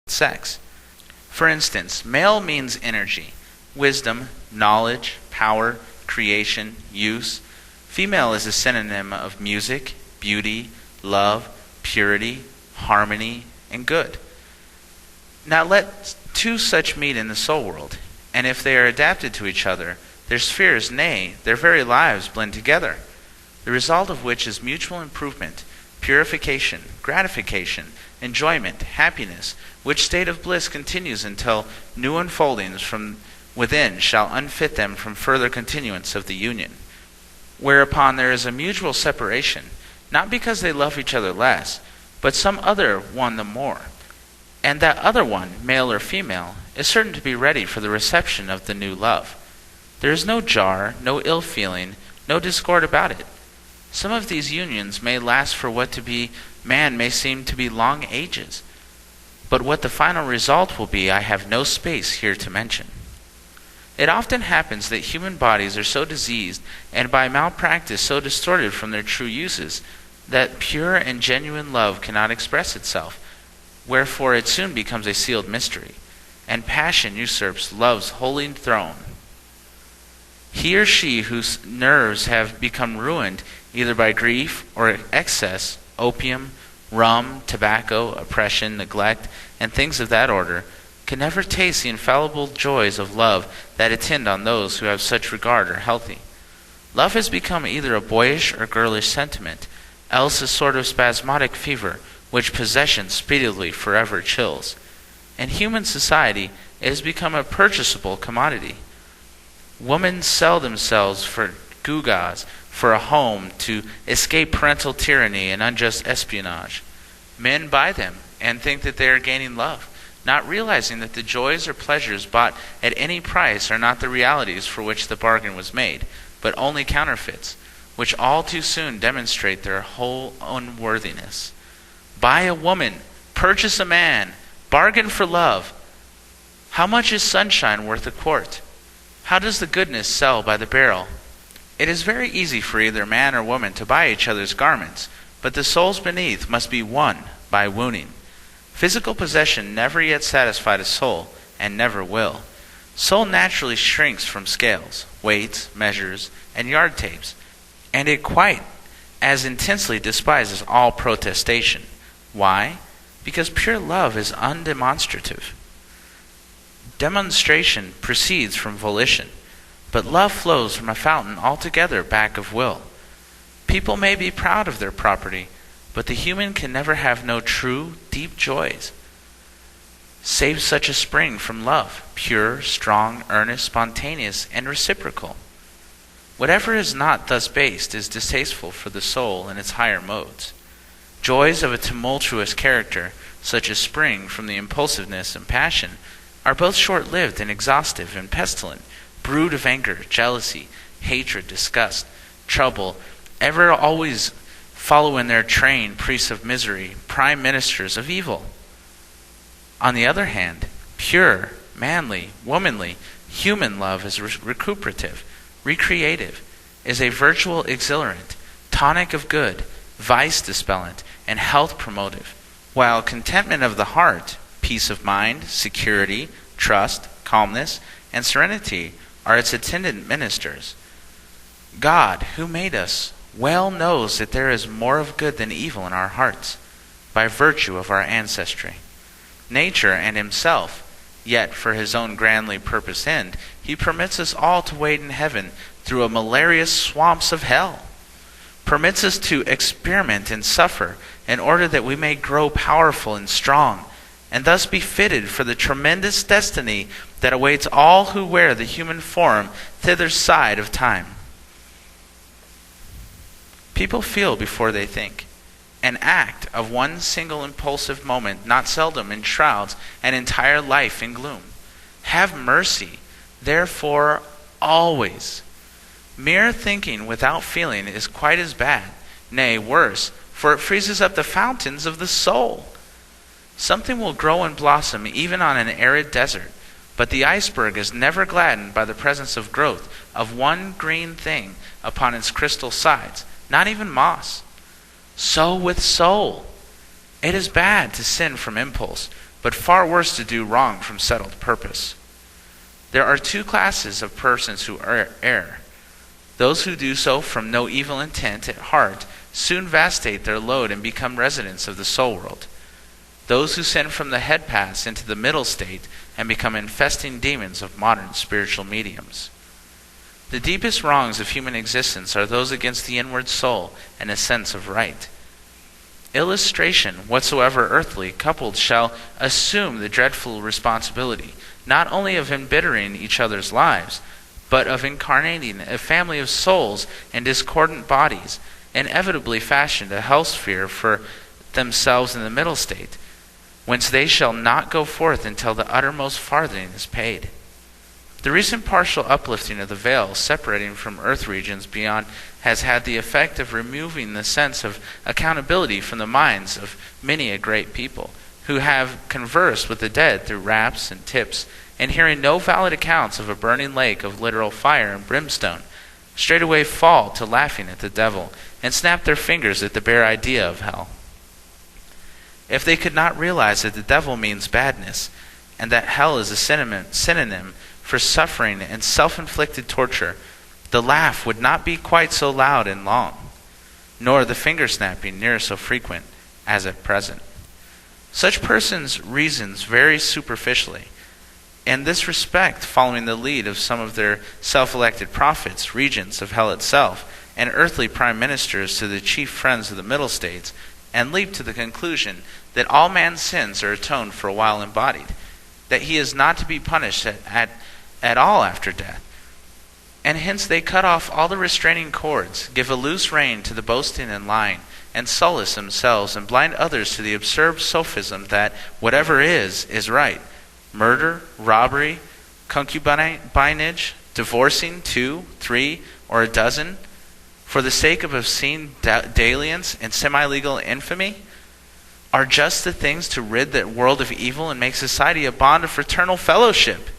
sex. For instance, male means energy, wisdom, knowledge, power, creation, use. Female is a synonym of music, beauty, love, purity, harmony, and good. Now let two such meet in the soul world, and if they are adapted to each other, their spheres, nay, their very lives blend together, the result of which is mutual improvement, purification, gratification, enjoyment, happiness, which state of bliss continues until new unfoldings from within shall unfit them from further continuance of the union. Whereupon there is a mutual separation, not because they love each other less, but some other one the more. And that other one, male or female, is certain to be ready for the reception of the new love. There is no jar, no ill feeling, no discord about it. Some of these unions may last for what to be man may seem to be long ages, but what the final result will be I have no space here to mention. It often happens that human bodies are so diseased and by malpractice so distorted from their true uses that pure and genuine love cannot express itself, wherefore it soon becomes a sealed mystery, and passion usurps love's holy throne. He or she whose nerves have become ruined either by grief or excess, opium, rum, tobacco, oppression, neglect, and things of that order, can never taste the infallible joys of love that attend on those who have such regard are healthy. Love has become either a boyish or girlish sentiment, else a sort of spasmodic fever, which possession speedily forever chills. In human society, it has become a purchasable commodity. Women sell themselves for gewgaws, for a home, to escape parental tyranny and unjust espionage. Men buy them and think that they are gaining love, not realizing that the joys or pleasures bought at any price are not the realities for which the bargain was made, but only counterfeits, which all too soon demonstrate their whole unworthiness. Buy a woman, purchase a man, bargain for love. How much is sunshine worth a quart? How does the goodness sell by the barrel? It is very easy for either man or woman to buy each other's garments, but the souls beneath must be won by wooing. Physical possession never yet satisfied a soul, and never will. Soul naturally shrinks from scales, weights, measures, and yard tapes, and it quite as intensely despises all protestation. Why? Because pure love is undemonstrative. Demonstration proceeds from volition, but love flows from a fountain altogether back of will. People may be proud of their property, but the human can never have no true, deep joys, save such a spring from love, pure, strong, earnest, spontaneous, and reciprocal. Whatever is not thus based is distasteful for the soul in its higher modes. Joys of a tumultuous character, such as spring from the impulsiveness and passion, are both short-lived and exhaustive and pestilent, brood of anger, jealousy, hatred, disgust, trouble, ever always follow in their train priests of misery, prime ministers of evil. On the other hand, pure, manly, womanly, human love is recuperative, recreative, is a virtual exhilarant, tonic of good, vice dispellent, and health promotive, while contentment of the heart, peace of mind, security, trust, calmness, and serenity are its attendant ministers. God, who made us, well knows that there is more of good than evil in our hearts, by virtue of our ancestry. Nature and himself, yet for his own grandly purposed end, he permits us all to wade in heaven through a malarious swamps of hell, permits us to experiment and suffer in order that we may grow powerful and strong, and thus be fitted for the tremendous destiny that awaits all who wear the human form thither side of time. People feel before they think. An act of one single impulsive moment not seldom enshrouds an entire life in gloom. Have mercy, therefore, always. Mere thinking without feeling is quite as bad, nay, worse, for it freezes up the fountains of the soul. Something will grow and blossom even on an arid desert, but the iceberg is never gladdened by the presence of growth of one green thing upon its crystal sides, not even moss. So with soul. It is bad to sin from impulse, but far worse to do wrong from settled purpose. There are two classes of persons who err. Those who do so from no evil intent at heart soon vastate their load and become residents of the soul world. Those who sin from the head pass into the middle state and become infesting demons of modern spiritual mediums. The deepest wrongs of human existence are those against the inward soul and a sense of right. Illustration, whatsoever earthly, coupled shall assume the dreadful responsibility, not only of embittering each other's lives, but of incarnating a family of souls and discordant bodies, inevitably fashioned a hell sphere for themselves in the middle state, whence they shall not go forth until the uttermost farthing is paid. The recent partial uplifting of the veil separating from earth regions beyond has had the effect of removing the sense of accountability from the minds of many a great people, who have conversed with the dead through raps and tips, and hearing no valid accounts of a burning lake of literal fire and brimstone, straightway fall to laughing at the devil, and snap their fingers at the bare idea of hell. If they could not realize that the devil means badness, and that hell is a synonym for suffering and self-inflicted torture, the laugh would not be quite so loud and long, nor the finger-snapping near so frequent as at present. Such persons reason very superficially. In this respect, following the lead of some of their self-elected prophets, regents of hell itself, and earthly prime ministers to the chief friends of the middle states, and leap to the conclusion that all man's sins are atoned for a while embodied, that he is not to be punished at all after death. And hence they cut off all the restraining cords, give a loose rein to the boasting and lying, and solace themselves and blind others to the absurd sophism that whatever is right. Murder, robbery, concubinage, divorcing 2, 3, or a dozen, for the sake of obscene dalliance and semi-legal infamy, are just the things to rid the world of evil and make society a bond of fraternal fellowship.